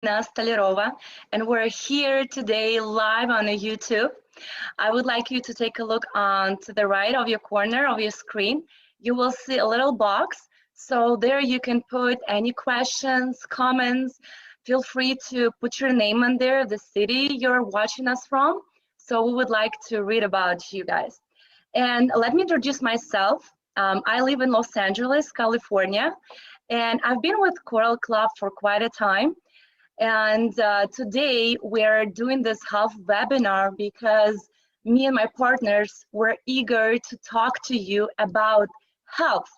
Alina Stolerova, and we're here today live on YouTube. I would like you to take a look on to the right of your corner of your screen. You will see a little box. So there you can put any questions, comments. Feel free to put your name on there, the city you're watching us from. So we would like to read about you guys. And let me introduce myself. I live in Los Angeles, California, and I've been with Coral Club for quite a time. And today we're doing this health webinar because me and my partners were eager to talk to you about health,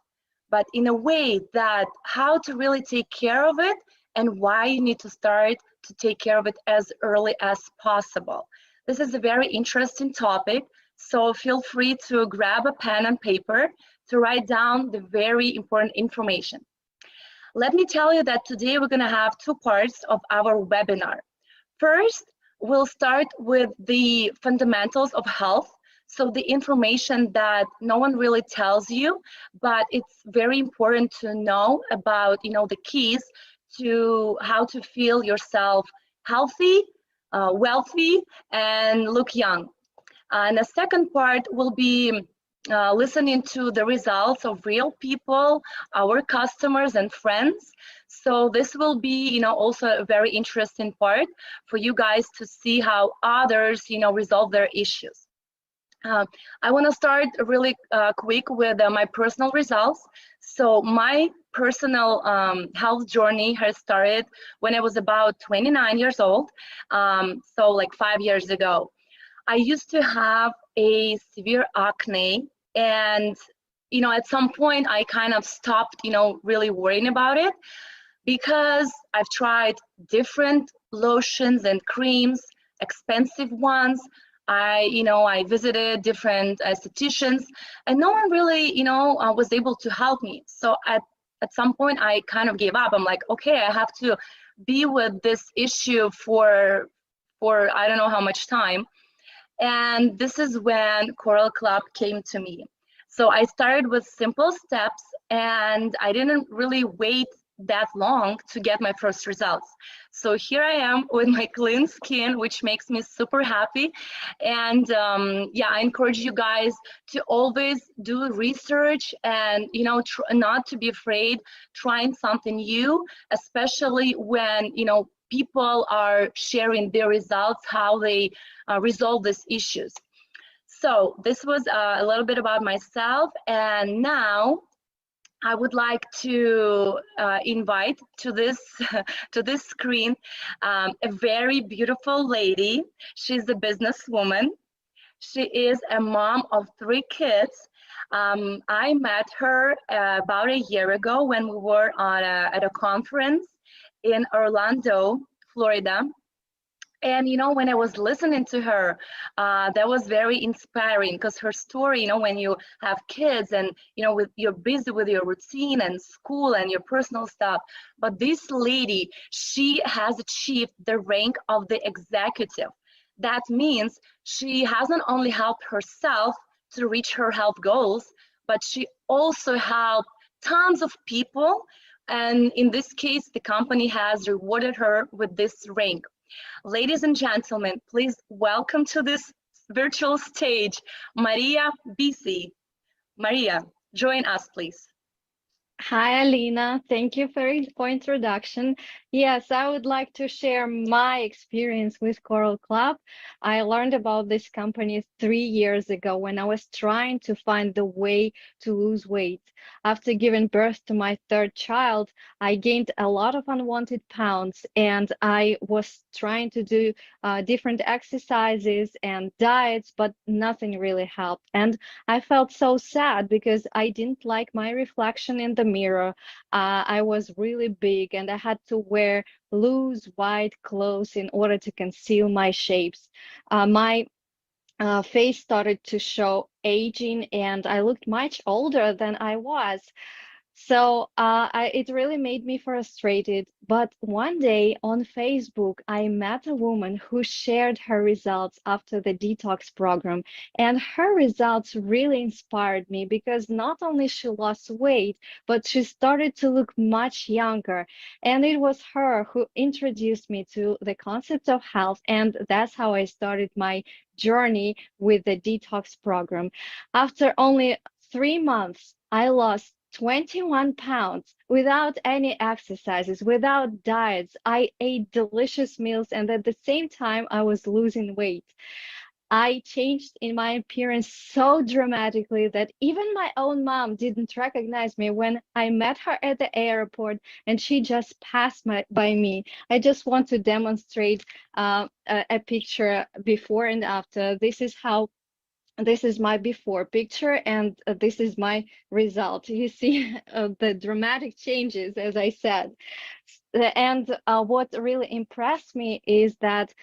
but in a way that how to really take care of it and why you need to start to take care of it as early as possible. This is a very interesting topic, so feel free to grab a pen and paper to write down the very important information. Let me tell you that today we're going to have two parts of our webinar. First, we'll start with the fundamentals of health, so the information that no one really tells you, but it's very important to know about, the keys to how to feel yourself healthy, wealthy, and look young. And the second part will be listening to the results of real people, our customers and friends. So this will be, also a very interesting part for you guys to see how others, resolve their issues. I want to start really quick with my personal results. So my personal health journey has started when I was about 29 years old, so like 5 years ago. I used to have a severe acne, and at some point I kind of stopped really worrying about it because I've tried different lotions and creams, expensive ones. I visited different estheticians, and no one really was able to help me. So at some point I kind of gave up. I'm like, okay, I have to be with this issue for I don't know how much time. And this is when Coral Club came to me. So I started with simple steps, and I didn't really wait that long to get my first results. So here I am with my clean skin, which makes me super happy. And I encourage you guys to always do research and, not to be afraid trying something new, especially when, people are sharing their results, how they resolve these issues. So this was a little bit about myself, and now I would like to invite to this to this screen a very beautiful lady. She's a businesswoman. She is a mom of 3 kids. I met her about a year ago when we were at a conference in Orlando, Florida. And when I was listening to her, that was very inspiring because her story, when you have kids and you're busy with your routine and school and your personal stuff, but this lady, she has achieved the rank of the executive. That means she hasn't only helped herself to reach her health goals, but she also helped tons of people. And in this case, the company has rewarded her with this rank. Ladies and gentlemen, please welcome to this virtual stage, Maria Bisi. Maria, join us, please. Hi, Alina. Thank you for introduction. Yes, I would like to share my experience with Coral Club. I learned about this company 3 years ago when I was trying to find the way to lose weight. After giving birth to my 3rd child, I gained a lot of unwanted pounds, and I was trying to do different exercises and diets, but nothing really helped. And I felt so sad because I didn't like my reflection in the mirror. I was really big, and I had to wear loose white clothes in order to conceal my shapes. My face started to show aging, and I looked much older than I was. So it really made me frustrated. But one day on Facebook, I met a woman who shared her results after the detox program. And her results really inspired me because not only she lost weight, but she started to look much younger. And it was her who introduced me to the concept of health. And that's how I started my journey with the detox program. After only 3 months, I lost 21 pounds without any exercises, without diets. I ate delicious meals, and at the same time, I was losing weight. I changed in my appearance so dramatically that even my own mom didn't recognize me when I met her at the airport and she just passed by me. I just want to demonstrate a picture before and after. This is my before picture, and this is my result. You see the dramatic changes, as I said. And what really impressed me is that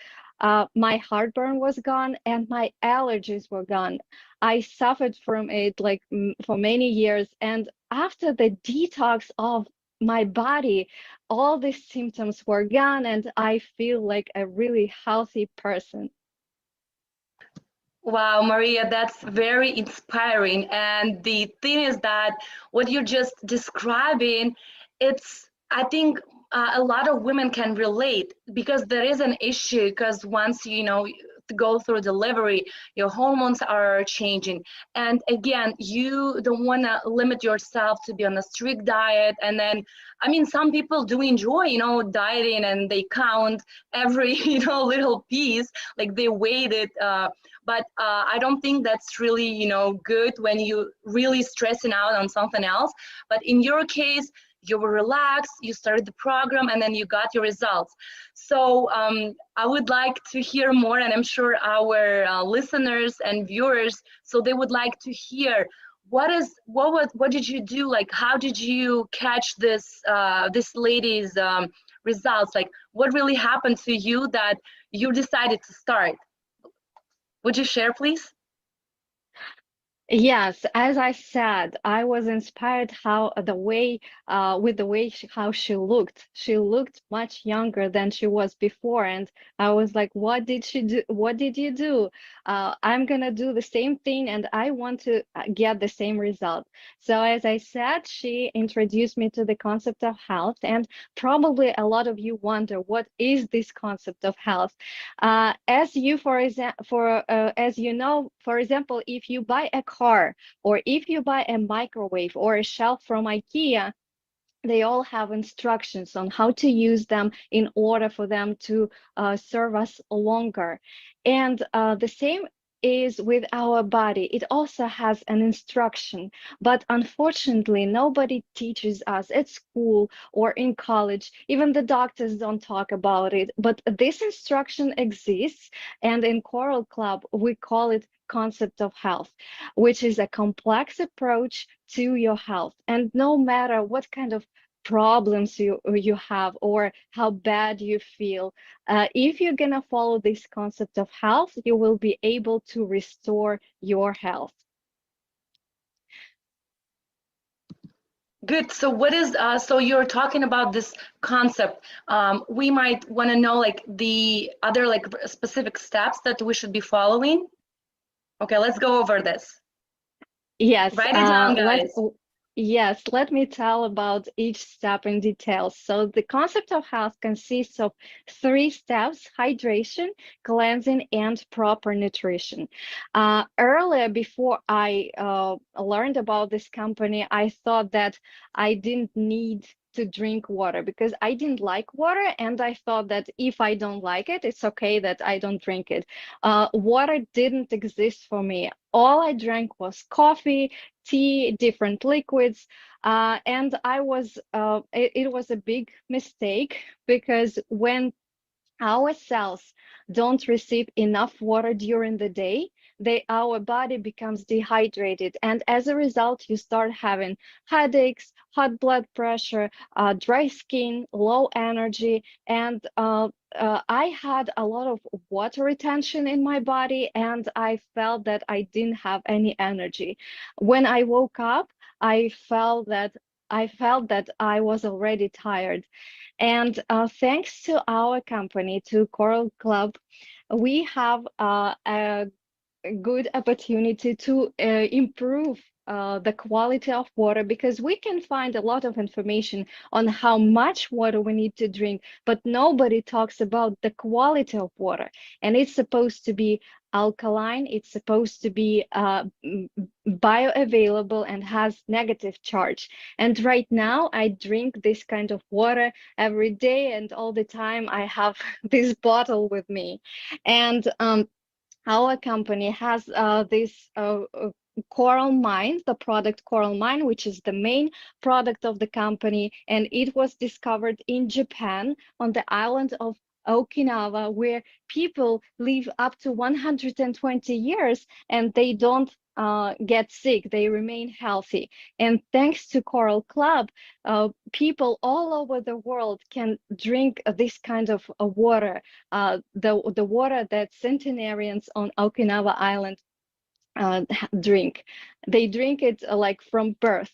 my heartburn was gone and my allergies were gone. I suffered from it like for many years. And after the detox of my body, all these symptoms were gone, and I feel like a really healthy person. Wow, Maria, that's very inspiring. And the thing is that what you're just describing, I think a lot of women can relate because there is an issue because once to go through delivery, your hormones are changing. And again, you don't want to limit yourself to be on a strict diet. And then, I mean, some people do enjoy, dieting and they count every, little piece, like they weighed it. But I don't think that's really good when you really stressing out on something else. But in your case, you were relaxed, you started the program, and then you got your results. So I would like to hear more, and I'm sure our listeners and viewers, so they would like to hear what did you do, like how did you catch this lady's results, like what really happened to you that you decided to start. Would you share, please? Yes, as I said, I was inspired how the way with the way how she looked. She looked much younger than she was before, and I was like, "What did she do? What did you do? I'm gonna do the same thing, and I want to get the same result." So, as I said, she introduced me to the concept of health, and probably a lot of you wonder, what is this concept of health? As you, as you know, for example, if you buy a car or if you buy a microwave or a shelf from IKEA, they all have instructions on how to use them in order for them to serve us longer. And the same is with our body. It also has an instruction, but unfortunately, nobody teaches us at school or in college. Even the doctors don't talk about it. But this instruction exists, and in Coral Club, we call it concept of health, which is a complex approach to your health. And no matter what kind of problems you have or how bad you feel, if you're gonna follow this concept of health, you will be able to restore your health. Good. So what is so you're talking about this concept. We might want to know like the other like specific steps that we should be following. Okay, let's go over this. Yes, Write it down, guys. yes, let me tell about each step in detail. So the concept of health consists of 3 steps: hydration, cleansing, and proper nutrition. Earlier, before I learned about this company, I thought that I didn't need to drink water because I didn't like water, and I thought that if I don't like it, it's okay that I don't drink it. Water didn't exist for me. All I drank was coffee, tea, different liquids, and it was a big mistake because when our cells don't receive enough water during the day, our body becomes dehydrated, and as a result you start having headaches, high blood pressure, dry skin, low energy, and I had a lot of water retention in my body, and I felt that I didn't have any energy. When I woke up, I felt that I felt that I was already tired. And thanks to our company, to Coral Club, we have a good opportunity to improve the quality of water, because we can find a lot of information on how much water we need to drink, but nobody talks about the quality of water. And it's supposed to be alkaline, it's supposed to be bioavailable and has negative charge. And right now I drink this kind of water every day, and all the time I have this bottle with me. And our company has this Coral Mine, the product Coral Mine, which is the main product of the company, and it was discovered in Japan on the island of Okinawa, where people live up to 120 years and they don't get sick, they remain healthy. And thanks to Coral Club, people all over the world can drink this kind of water, the water that centenarians on Okinawa Island drink. They drink it like from birth.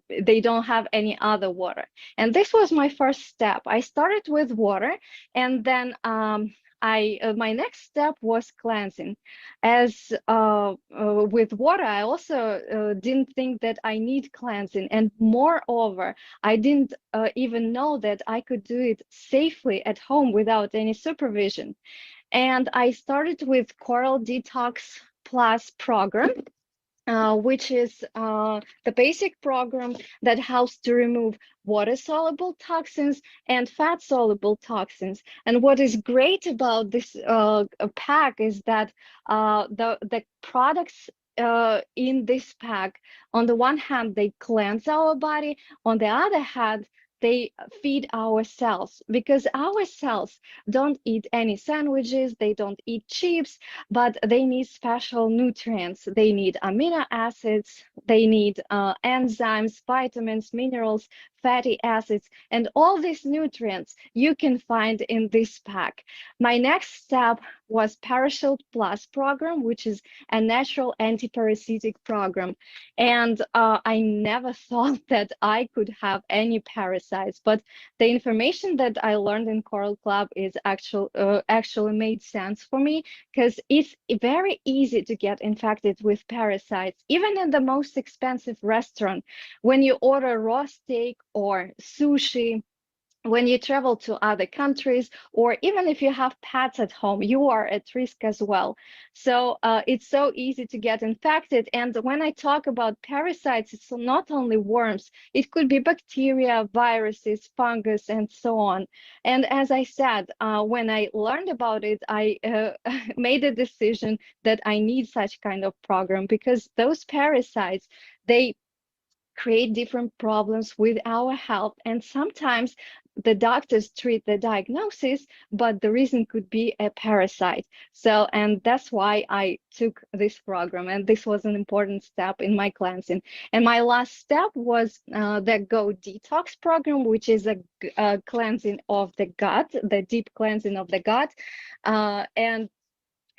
They don't have any other water. And this was my first step. I started with water, and then my next step was cleansing. As with water, I also didn't think that I need cleansing, and moreover, I didn't even know that I could do it safely at home without any supervision. And I started with Coral Detox Plus program, which is the basic program that helps to remove water-soluble toxins and fat-soluble toxins. And what is great about this pack is that the products in this pack, on the one hand, they cleanse our body, on the other hand, they feed our cells, because our cells don't eat any sandwiches, they don't eat chips, but they need special nutrients. They need amino acids, they need enzymes, vitamins, minerals, fatty acids, and all these nutrients you can find in this pack. My next step was Parashield Plus program, which is a natural anti-parasitic program. And I never thought that I could have any parasites, but the information that I learned in Coral Club is actually made sense for me, because it's very easy to get infected with parasites, even in the most expensive restaurant. When you order raw steak or sushi, when you travel to other countries, or even if you have pets at home, you are at risk as well. So it's so easy to get infected. And when I talk about parasites, it's not only worms, it could be bacteria, viruses, fungus, and so on. And as I said, when I learned about it, I made a decision that I need such kind of program, because those parasites, they create different problems with our health. And sometimes the doctors treat the diagnosis, but the reason could be a parasite. So, and that's why I took this program. And this was an important step in my cleansing. And my last step was the Go Detox program, which is a cleansing of the gut, the deep cleansing of the gut. And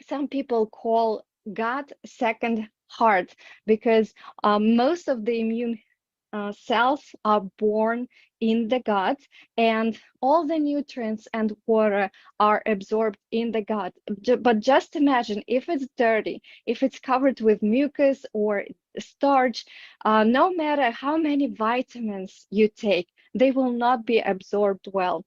some people call gut second heart, because most of the immune cells are born in the gut, and all the nutrients and water are absorbed in the gut. But just imagine if it's dirty, if it's covered with mucus or starch, no matter how many vitamins you take, they will not be absorbed well.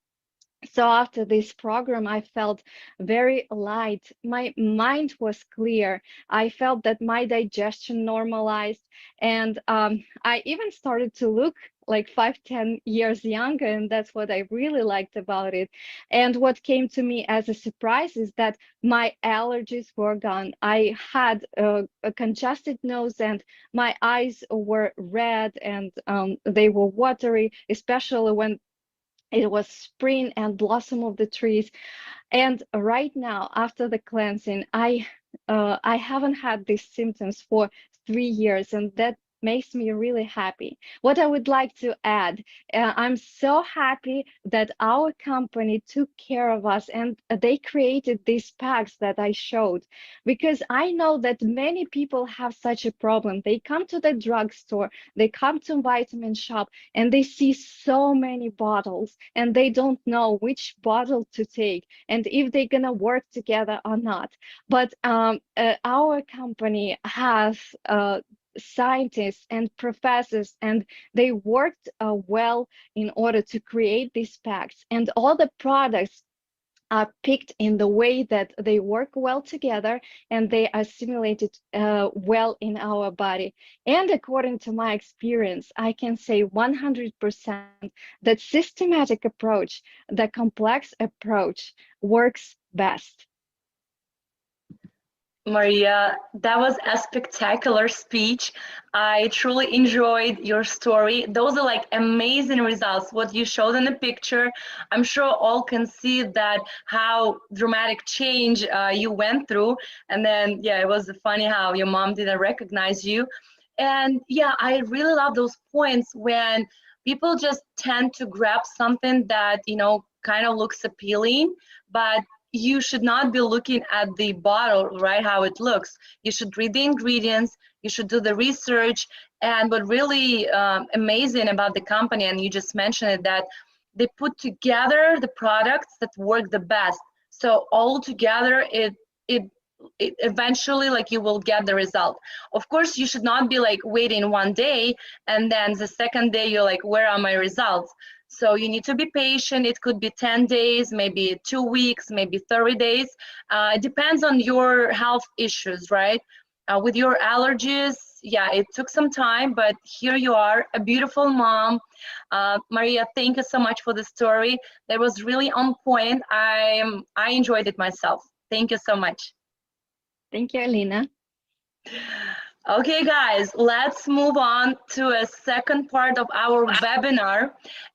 So after this program, I felt very light. My mind was clear. I felt that my digestion normalized, and I even started to look like 5, 10 years younger, and that's what I really liked about it. And what came to me as a surprise is that my allergies were gone. I had a congested nose, and my eyes were red, and they were watery, especially when it was spring and blossom of the trees. And right now, after the cleansing, I haven't had these symptoms for 3 years, and that makes me really happy. What I would like to add, I'm so happy that our company took care of us and they created these packs that I showed, because I know that many people have such a problem. They come to the drugstore, they come to vitamin shop, and they see so many bottles and they don't know which bottle to take and if they're gonna work together or not. But our company has scientists and professors, and they worked well in order to create these packs. And all the products are picked in the way that they work well together and they are assimilated well in our body. And according to my experience, I can say 100% that systematic approach, the complex approach, works best. Maria, that was a spectacular speech. I truly enjoyed your story. Those are like amazing results. What you showed in the picture, I'm sure all can see that how dramatic change you went through. And then, yeah, it was funny how your mom didn't recognize you. And yeah, I really love those points when people just tend to grab something that, kind of looks appealing, but you should not be looking at the bottle, right, how it looks. You should read the ingredients, you should do the research. And what really amazing about the company, and you just mentioned it, that they put together the products that work the best. So all together, it eventually, like, you will get the result. Of course, you should not be like waiting one day and then the second day you're like, where are my results? So you need to be patient. It could be 10 days, maybe 2 weeks, maybe 30 days. It depends on your health issues, right? With your allergies, yeah, it took some time, but here you are, a beautiful mom. Maria, thank you so much for the story. That was really on point. I enjoyed it myself. Thank you so much. Thank you, Alina. Okay, guys, let's move on to a second part of our webinar.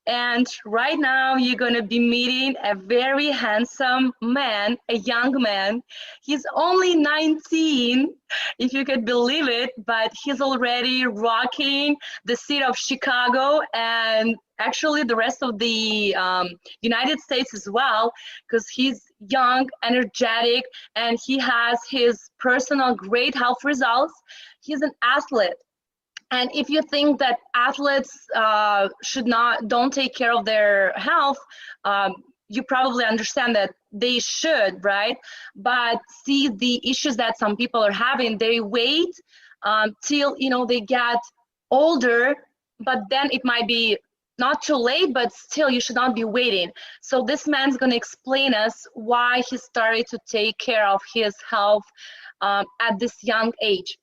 And right now, you're going to be meeting a very handsome man, a young man. He's only 19, if you could believe it, but he's already rocking the city of Chicago and actually the rest of the United States as well, because he's young, energetic, and he has his personal great health results. He's an athlete. And if you think that athletes don't take care of their health, you probably understand that they should, right? But see the issues that some people are having, they wait till, they get older, but then it might be not too late, but still you should not be waiting. So this man's going to explain us why he started to take care of his health at this young age.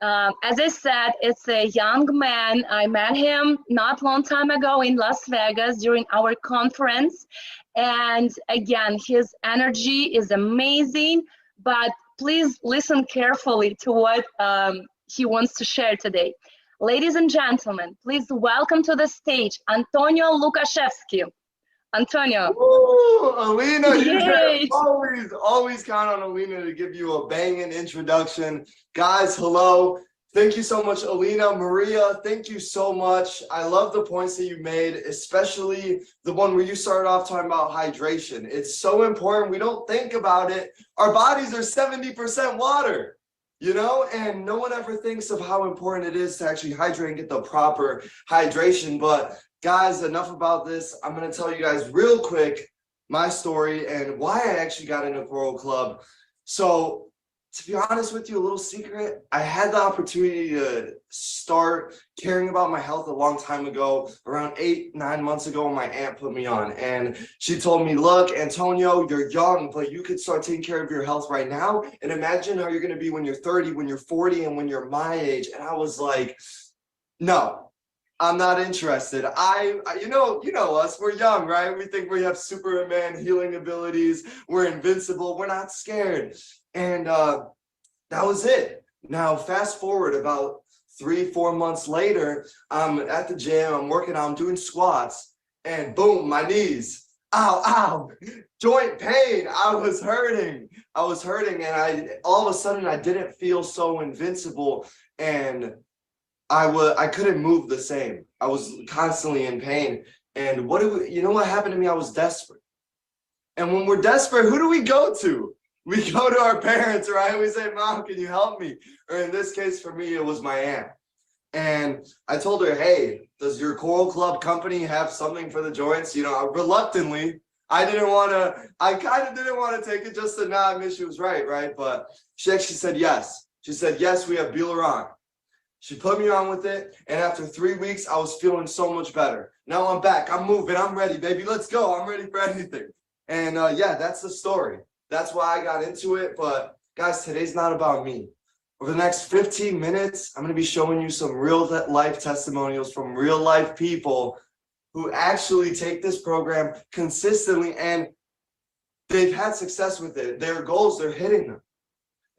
As I said, it's a young man. I met him not long time ago in Las Vegas during our conference. And again, his energy is amazing, but please listen carefully to what he wants to share today. Ladies and gentlemen, please welcome to the stage, Antonio Lukashevsky. Antonio. Ooh, Alina, you Yay. can always count on Alina to give you a banging introduction. Guys, hello. Thank you so much, Alina. Maria, thank you so much. I love the points that you made, especially the one where you started off talking about hydration. It's so important. We don't think about it. Our bodies are 70% water, and no one ever thinks of how important it is to actually hydrate and get the proper hydration. But guys, enough about this. I'm going to tell you guys real quick my story and why I actually got into Coral Club. So to be honest with you, a little secret, I had the opportunity to start caring about my health a long time ago, around 8-9 months ago, when my aunt put me on. And she told me, look, Antonio, you're young, but you could start taking care of your health right now. And imagine how you're going to be when you're 30, when you're 40, and when you're my age. And I was like, no, I'm not interested. You know us, we're young, right? We think we have Superman healing abilities. We're invincible. We're not scared. And that was it. Now, fast forward about 3-4 months later, I'm at the gym, I'm working out, I'm doing squats, and boom, my knees. Ow, joint pain. I was hurting, and all of a sudden I didn't feel so invincible. And I couldn't move the same. I was constantly in pain. And you know what happened to me? I was desperate. And when we're desperate, who do we go to? We go to our parents, right? We say, Mom, can you help me? Or in this case, for me, it was my aunt. And I told her, hey, does your Coral Club company have something for the joints? You know, reluctantly, I kind of didn't want to take it just to not admit she was right? But she actually said yes. She said, yes, we have Buleron. She put me on with it. And after 3 weeks, I was feeling so much better. Now I'm back. I'm moving. I'm ready, baby. Let's go. I'm ready for anything. And yeah, that's the story. That's why I got into it. But guys, today's not about me. Over the next 15 minutes, I'm going to be showing you some real life testimonials from real life people who actually take this program consistently and they've had success with it. Their goals, they're hitting them.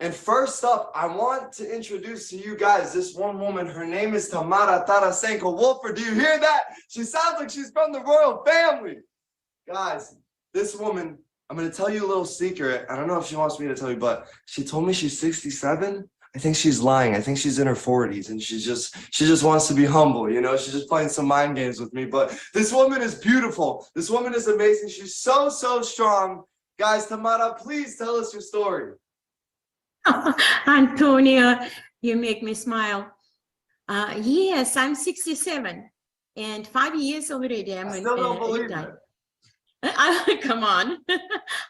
And first up, I want to introduce to you guys this one woman. Her name is Tamara Tarasenko. Wolford, do you hear that? She sounds like she's from the royal family. Guys, this woman, I'm going to tell you a little secret. I don't know if she wants me to tell you, but she told me she's 67. I think she's lying. I think she's in her 40s and she just wants to be humble, you know, she's just playing some mind games with me. But this woman is beautiful. This woman is amazing. She's so strong. Guys, Tamara, please tell us your story. Antonio, you make me smile. Yes, I'm 67 and 5 years already. I still don't believe it. Come on.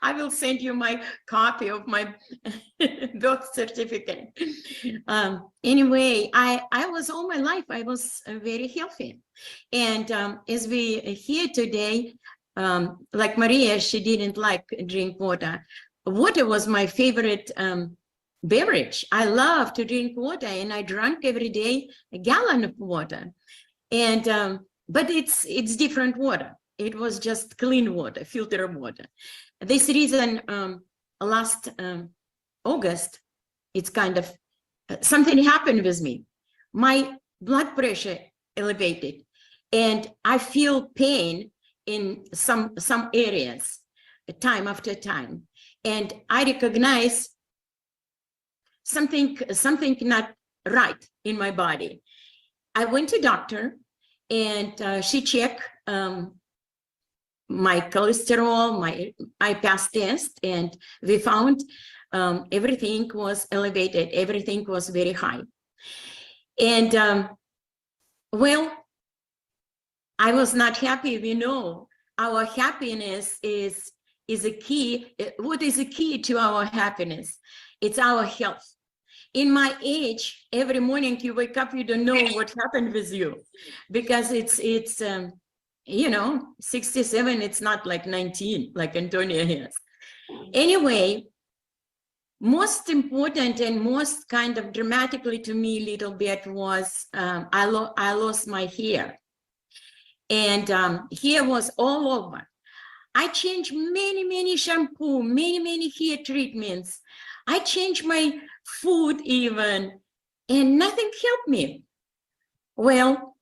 I will send you my copy of my birth certificate. Anyway, I was all my life, I was very healthy. And as we hear today, like Maria, she didn't like drink water. Water was my favorite beverage. I love to drink water and I drank every day a gallon of water. And but it's different water. It was just clean water, filtered water. This reason, last August, it's kind of something happened with me. My blood pressure elevated, and I feel pain in some areas, time after time, and I recognize something not right in my body. I went to doctor, and she checked. My cholesterol, I passed test, and we found everything was elevated, everything was very high. And well, I was not happy. We know our happiness is a key. What is the key to our happiness? It's our health. In my age, every morning you wake up, you don't know what happened with you, because it's you know, 67, it's not like 19, like Antonio has. Anyway, most important and most kind of dramatically to me a little bit was I lost my hair. And hair was all over. I changed many shampoo, many hair treatments. I changed my food even, and nothing helped me. Well,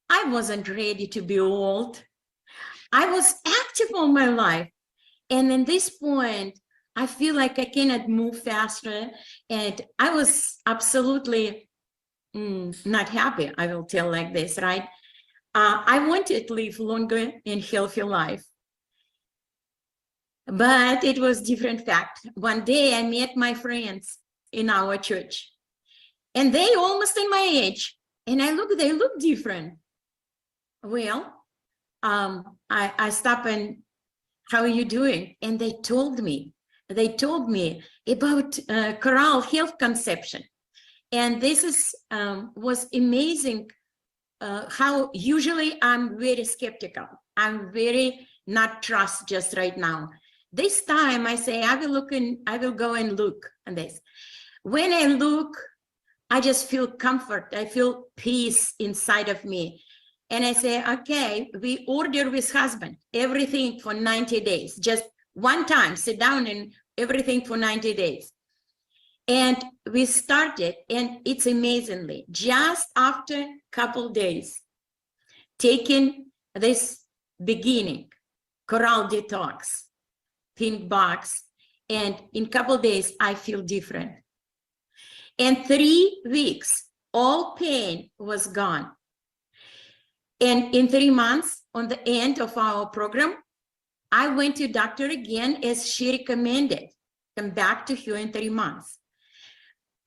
I wasn't ready to be old. I was active all my life. And at this point, I feel like I cannot move faster. And I was absolutely not happy, I will tell like this, right? I wanted to live longer and healthy life. But it was different fact. One day I met my friends in our church. And they almost in my age. And they look different. Well, I stopped and, how are you doing? And they told me about Coral Health Conception. And this was amazing how usually I'm very skeptical. I'm very not trust just right now. This time I say, I will go and look on this. When I look, I just feel comfort. I feel peace inside of me. And I say, okay, we order with husband, everything for 90 days, just one time, sit down and everything for 90 days. And we started, and it's amazingly, just after a couple days, taking this beginning, Coral Detox, pink box, and in a couple days, I feel different. In 3 weeks, all pain was gone. And in 3 months, on the end of our program, I went to doctor again as she recommended. Come back to her in 3 months.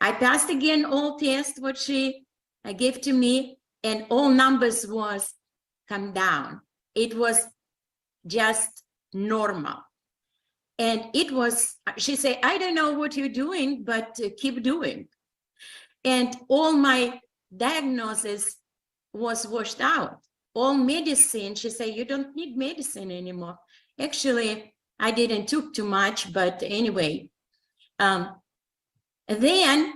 I passed again all tests what she gave to me, and all numbers was come down. It was just normal. And it was, she said, I don't know what you're doing, but keep doing. And all my diagnosis was washed out. All medicine, she said, you don't need medicine anymore. Actually, I didn't took too much, but anyway. Then,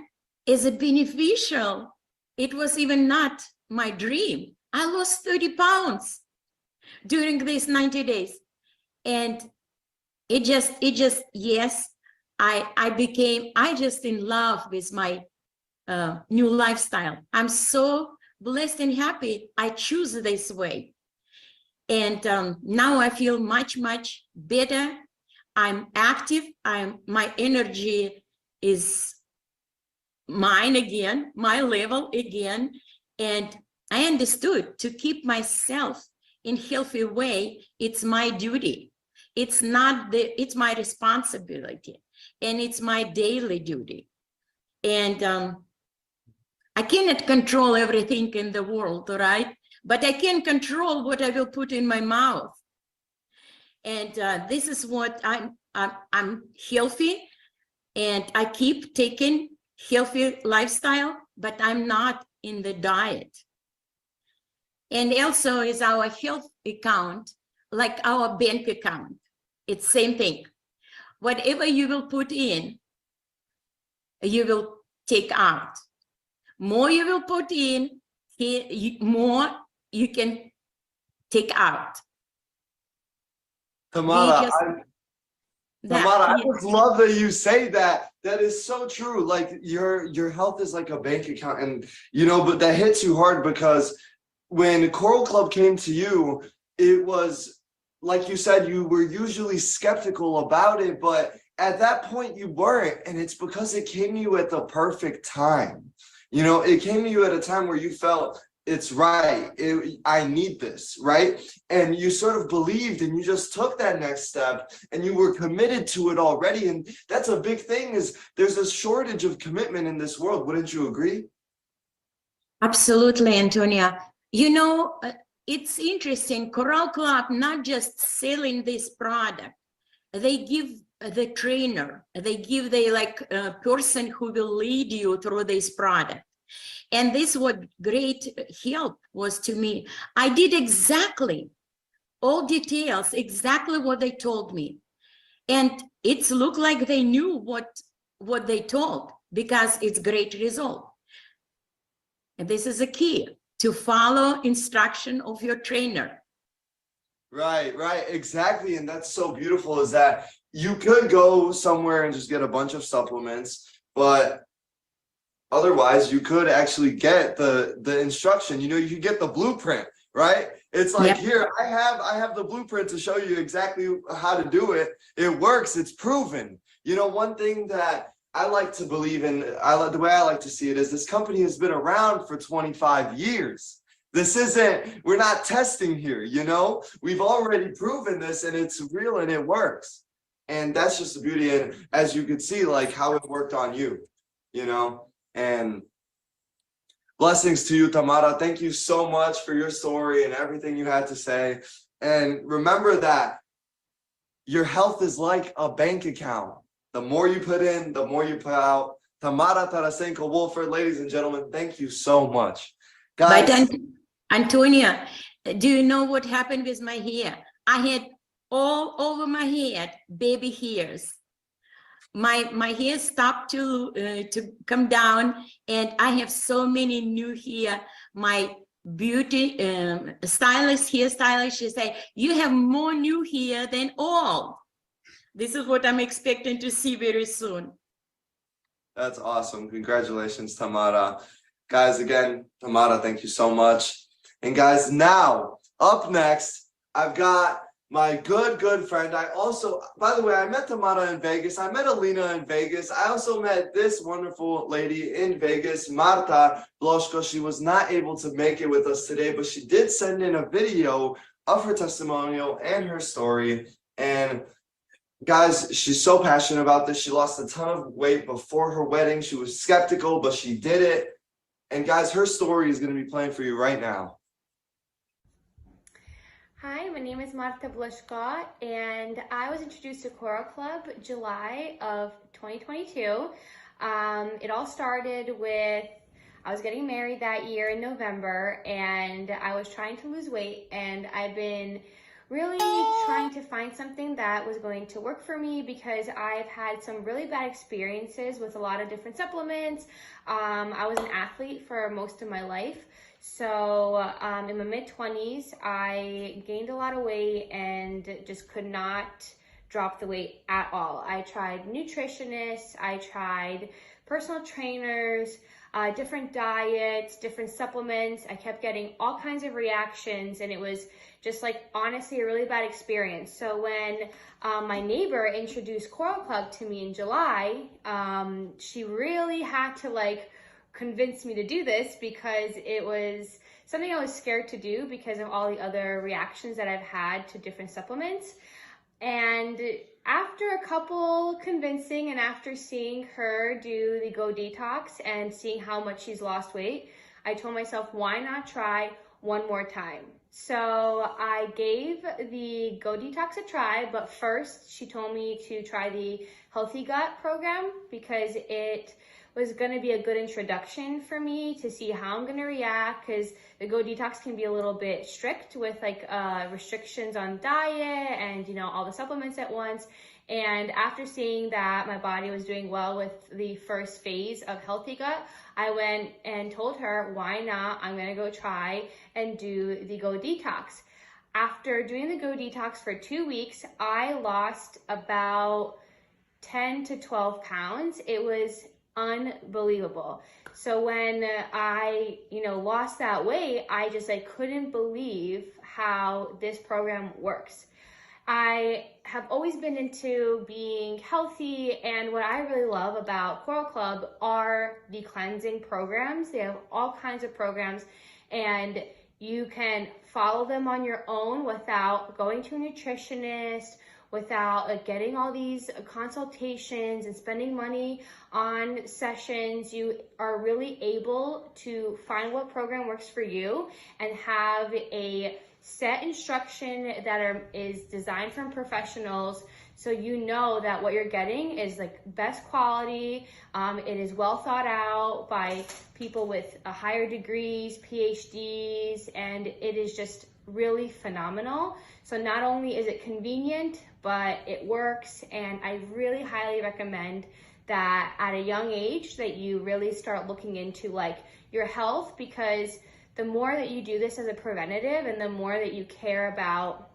as a beneficial, it was even not my dream. I lost 30 pounds during these 90 days. And it just, yes, I just in love with my new lifestyle. I'm so blessed and happy I choose this way. And now I feel much, much better. I'm active. My energy is mine again, my level again. And I understood to keep myself in healthy way, it's my duty. It's my responsibility, and it's my daily duty. And I cannot control everything in the world, right? But I can control what I will put in my mouth. And this is what I'm healthy, and I keep taking healthy lifestyle, but I'm not in the diet. And also is our health account, like our bank account. It's same thing. Whatever you will put in, you will take out. More you will put in, more you can take out. Tamara, I just love that you say that. That is so true. Like your health is like a bank account, and but that hits you hard because when Coral Club came to you, it was like you said, you were usually skeptical about it, but at that point you weren't, and it's because it came to you at the perfect time. It came to you at a time where you felt it's right. I need this, right? And you sort of believed, and you just took that next step, and you were committed to it already. And that's a big thing, is there's a shortage of commitment in this world. Wouldn't you agree? Absolutely, Antonia. It's interesting. Coral Club not just selling this product. They give the trainer, they give the person who will lead you through this product. And this what great help was to me. I did exactly all details, exactly what they told me. And it's looked like they knew what they told, because it's great result. And this is a key, to follow instruction of your trainer. Right, exactly. And that's so beautiful, is that you could go somewhere and just get a bunch of supplements, but otherwise you could actually get the instruction. You could get the blueprint, right? It's like, here, I have the blueprint to show you exactly how to do it. It works, it's proven. One thing that I like to believe in, the way I like to see it, is this company has been around for 25 years. We're not testing here, we've already proven this, and it's real and it works. And that's just the beauty. And as you could see, like how it worked on you, and blessings to you, Tamara. Thank you so much for your story and everything you had to say. And remember that your health is like a bank account. The more you put in, the more you put out. Tamara Tarasenko-Wolford, ladies and gentlemen, thank you so much. Guys. But Antonia, do you know what happened with my hair? I had all over my head baby hairs. My hair stopped to come down, and I have so many new hair. My beauty hairstylist, she said, you have more new hair than all. This is what I'm expecting to see very soon. That's awesome. Congratulations, Tamara. Guys, again, Tamara, thank you so much. And guys, now up next, I've got my good friend. I also, by the way, I met Tamara in Vegas. I met Alina in Vegas. I also met this wonderful lady in Vegas, Marta Bloshko. She was not able to make it with us today, but she did send in a video of her testimonial and her story. And guys, she's so passionate about this. She lost a ton of weight before her wedding. She was skeptical, but she did it. And guys, her story is going to be playing for you right now. Hi, my name is Marta Blushko, and I was introduced to Coral Club July of 2022. It all started with, I was getting married that year in November, and I was trying to lose weight, and I've been really trying to find something that was going to work for me because I've had some really bad experiences with a lot of different supplements. I was an athlete for most of my life. So in my mid-20s, I gained a lot of weight and just could not drop the weight at all. I tried nutritionists, I tried personal trainers, different diets, different supplements. I kept getting all kinds of reactions, and it was just like honestly a really bad experience. So when my neighbor introduced Coral Club to me in July, she really had to like convince me to do this because it was something I was scared to do because of all the other reactions that I've had to different supplements. And after a couple convincing and after seeing her do the Go Detox and seeing how much she's lost weight, I told myself, why not try one more time? So I gave the Go Detox a try, but first she told me to try the Healthy Gut program because it was going to be a good introduction for me to see how I'm going to react, because the Go Detox can be a little bit strict with like restrictions on diet and, you know, all the supplements at once. And after seeing that my body was doing well with the first phase of Healthy Gut, I went and told her, why not? I'm going to go try and do the Go Detox. After doing the Go Detox for 2 weeks, I lost about 10 to 12 pounds. It was unbelievable. So when I, lost that weight, I couldn't believe how this program works. I have always been into being healthy, and what I really love about Coral Club are the cleansing programs. They have all kinds of programs, and you can follow them on your own without going to a nutritionist, without getting all these consultations and spending money on sessions. You are really able to find what program works for you and have a set instruction that is designed from professionals, so you know that what you're getting is like best quality. It is well thought out by people with higher degrees, PhDs, and it is just really phenomenal. So not only is it convenient, but it works, and I really highly recommend that at a young age that you really start looking into like your health, because the more that you do this as a preventative and the more that you care about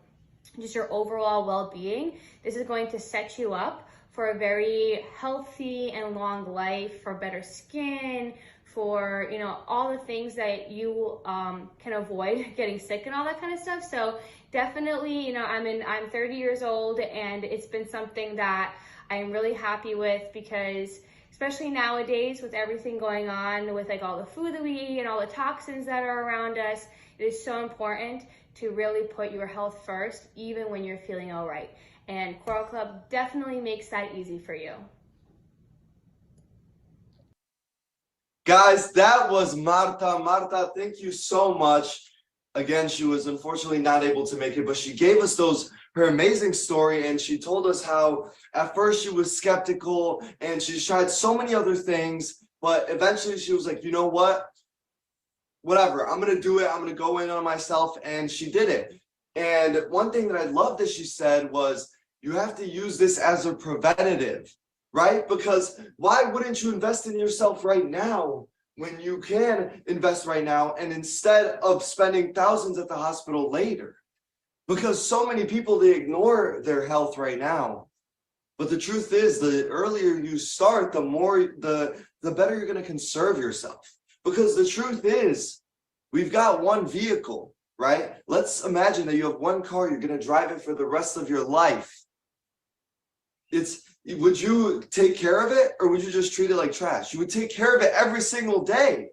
just your overall well-being, this is going to set you up for a very healthy and long life, for better skin, for all the things that you can avoid getting sick and all that kind of stuff. So definitely, I'm 30 years old, and it's been something that I'm really happy with, because especially nowadays with everything going on with like all the food that we eat and all the toxins that are around us, it is so important to really put your health first, even when you're feeling all right. And Coral Club definitely makes that easy for you. Guys, that was Marta. Marta, thank you so much. Again, she was unfortunately not able to make it, but she gave us her amazing story, and she told us how at first she was skeptical and she tried so many other things, but eventually she was like, you know what? Whatever, I'm going to do it. I'm going to go in on myself, and she did it. And one thing that I love that she said was, you have to use this as a preventative, right? Because why wouldn't you invest in yourself right now when you can invest right now, and instead of spending thousands at the hospital later? Because so many people, they ignore their health right now. But the truth is, the earlier you start, the better you're going to conserve yourself. Because the truth is, we've got one vehicle. right? Let's imagine that you have one car, you're going to drive it for the rest of your life. Would you take care of it, or would you just treat it like trash? You would take care of it every single day.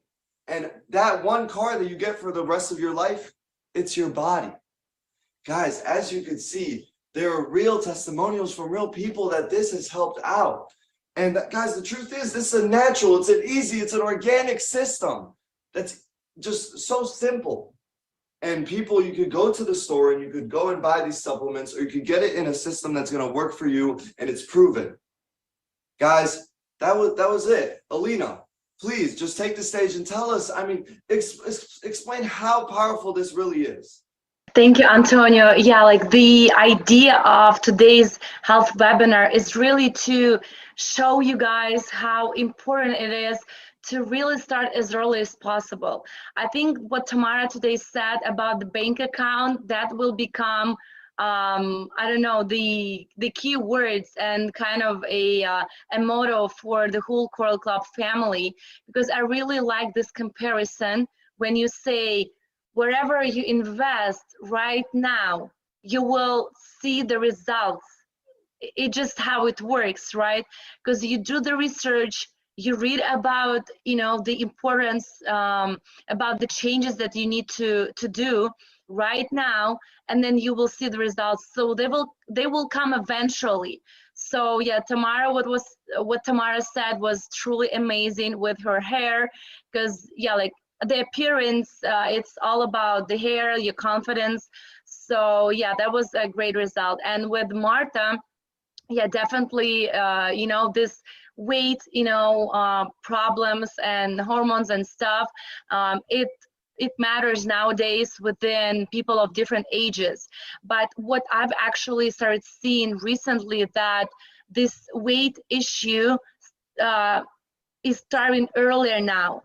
And that one car that you get for the rest of your life, it's your body. Guys, as you can see, there are real testimonials from real people that this has helped out. And guys, the truth is, this is a natural, it's an easy, it's an organic system that's just so simple. And people, you could go to the store and you could go and buy these supplements, or you could get it in a system that's going to work for you, and it's proven. Guys, that was it. Alina, please just take the stage and tell us, I mean, explain how powerful this really is. Thank you, Antonio. Yeah, like the idea of today's health webinar is really to show you guys how important it is to really start as early as possible. I think what Tamara today said about the bank account, that will become, I don't know, the key words and kind of a motto for the whole Coral Club family, because I really like this comparison when you say, wherever you invest right now, you will see the results. It's just how it works, right? Because you do the research, you read about, you know, the importance, about the changes that you need to do right now, and then you will see the results. So they will come eventually. So yeah, Tamara, what Tamara said was truly amazing with her hair, because yeah, like the appearance, it's all about the hair, your confidence. So yeah, that was a great result. And with Marta, yeah, definitely, you know, this weight, you know, problems and hormones and stuff, it matters nowadays within people of different ages. But what I've actually started seeing recently, that this weight issue is starting earlier now.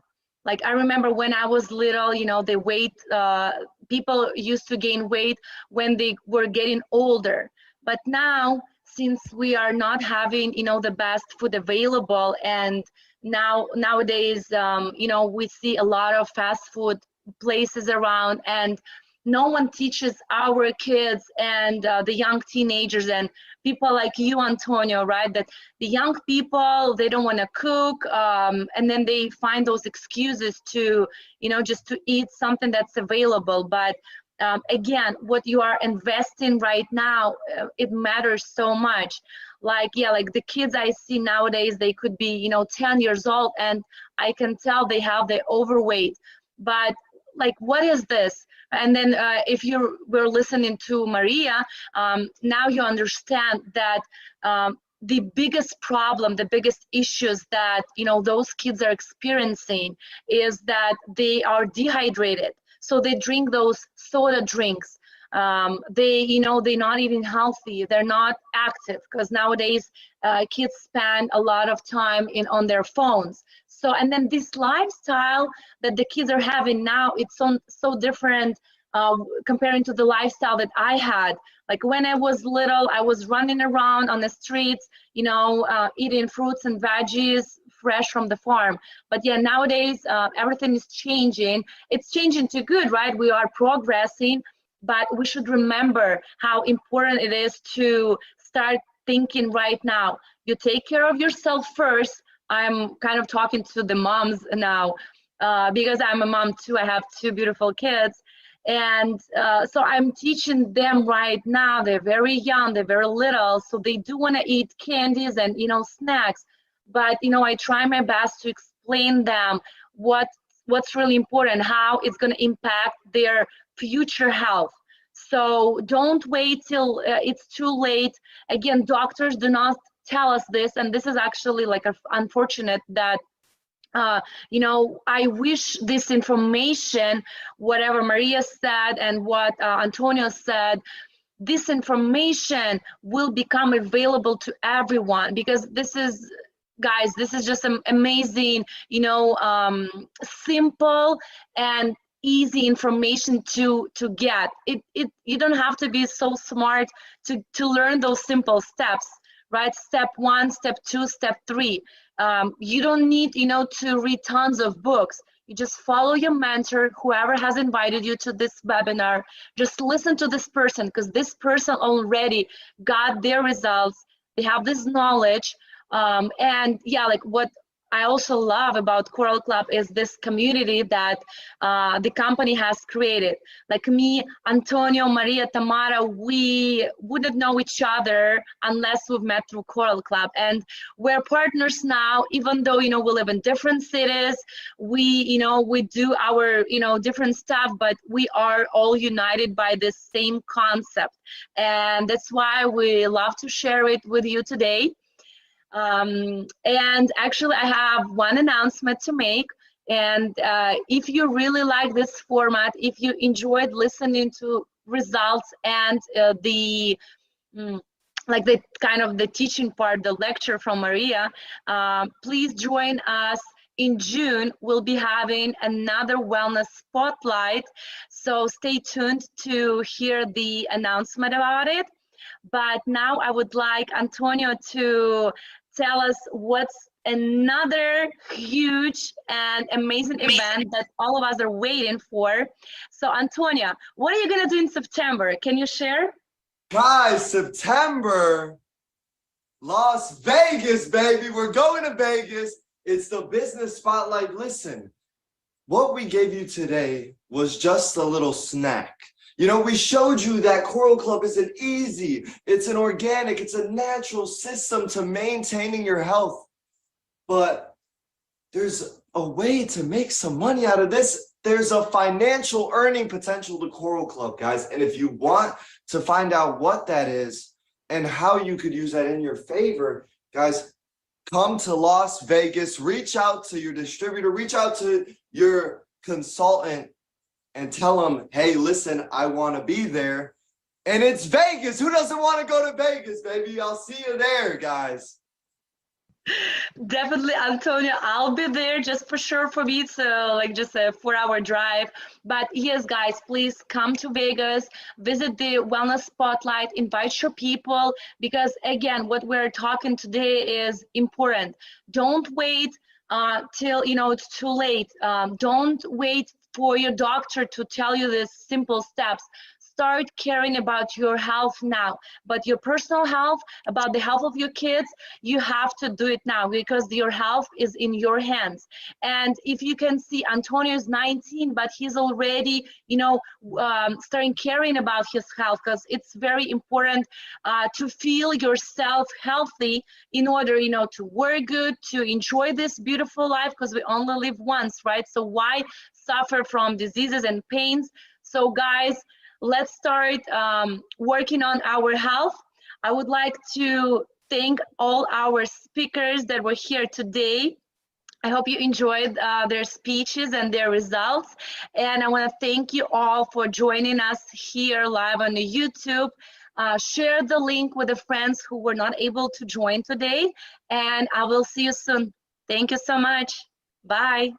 Like I remember when I was little, you know, the weight, people used to gain weight when they were getting older. But now, since we are not having, you know, the best food available, and nowadays, you know, we see a lot of fast food places around, and no one teaches our kids and the young teenagers and people like you, Antonio, right? That the young people, they don't want to cook, and then they find those excuses to, you know, just to eat something that's available. But again, what you are investing right now, it matters so much. Like, yeah, like the kids I see nowadays, they could be, you know, 10 years old, and I can tell they have the overweight. But like, what is this? And then if you were listening to Maria, now you understand that the biggest problem, the biggest issues that, you know, those kids are experiencing is that they are dehydrated. So they drink those soda drinks. They, you know, they're not eating healthy. They're not active, because nowadays kids spend a lot of time on their phones. So, and then this lifestyle that the kids are having now, it's so different comparing to the lifestyle that I had. Like when I was little, I was running around on the streets, you know, eating fruits and veggies fresh from the farm. But yeah, nowadays everything is changing. It's changing to good, right? We are progressing, but we should remember how important it is to start thinking right now. You take care of yourself first. I'm kind of talking to the moms now, because I'm a mom too. I have 2 beautiful kids. And so I'm teaching them right now. They're very young, they're very little, so they do want to eat candies and, you know, snacks. But, you know, I try my best to explain them what's really important, how it's going to impact their future health. So don't wait till it's too late. Again, doctors do not tell us this, and this is actually like unfortunate that you know, I wish this information, whatever Maria said and what Antonio said, this information will become available to everyone, because this is, guys, this is just an amazing, you know, simple and easy information to get. You don't have to be so smart to learn those simple steps, right? Step 1, step 2, step 3. You don't need, you know, to read tons of books. You just follow your mentor, whoever has invited you to this webinar. Just listen to this person, because this person already got their results. They have this knowledge. And yeah, like what I also love about Coral Club is this community that the company has created. Like me, Antonio, Maria, Tamara, we wouldn't know each other unless we've met through Coral Club. And we're partners now, even though, we live in different cities, we do our, different stuff, but we are all united by this same concept. And that's why we love to share it with you today. And actually I have one announcement to make. And if you really like this format, if you enjoyed listening to results and the kind of the teaching part, the lecture from Maria, please join us. In June, we'll be having another wellness spotlight. So stay tuned to hear the announcement about it. But now I would like Antonio to tell us what's another huge and amazing event that all of us are waiting for. So Antonio, what are you gonna do in September? Can you share? Guys, September, Las Vegas, baby. We're going to Vegas. It's the business spotlight. Listen, what we gave you today was just a little snack. We showed you that Coral Club isn't easy. It's an organic, it's a natural system to maintaining your health. But there's a way to make some money out of this. There's a financial earning potential to Coral Club, guys. And if you want to find out what that is and how you could use that in your favor, guys, come to Las Vegas, reach out to your distributor, reach out to your consultant, and tell them, hey, listen, I want to be there. And it's Vegas. Who doesn't want to go to Vegas, baby? I'll see you there, guys. Definitely, Antonio, I'll be there just for sure for me. So like just a 4-hour drive. But yes, guys, please come to Vegas, visit the Wellness Spotlight, invite your people, because again, what we're talking today is important. Don't wait till it's too late. Don't wait for your doctor to tell you these simple steps. Start caring about your health now, but your personal health, about the health of your kids, you have to do it now, because your health is in your hands. And if you can see, Antonio is 19, but he's already, starting caring about his health, because it's very important to feel yourself healthy in order, to work good, to enjoy this beautiful life, because we only live once, right? So why suffer from diseases and pains? So guys, let's start working on our health. I would like to thank all our speakers that were here today. I hope you enjoyed their speeches and their results. And I want to thank you all for joining us here live on the YouTube. Share the link with the friends who were not able to join today. And I will see you soon. Thank you so much. Bye.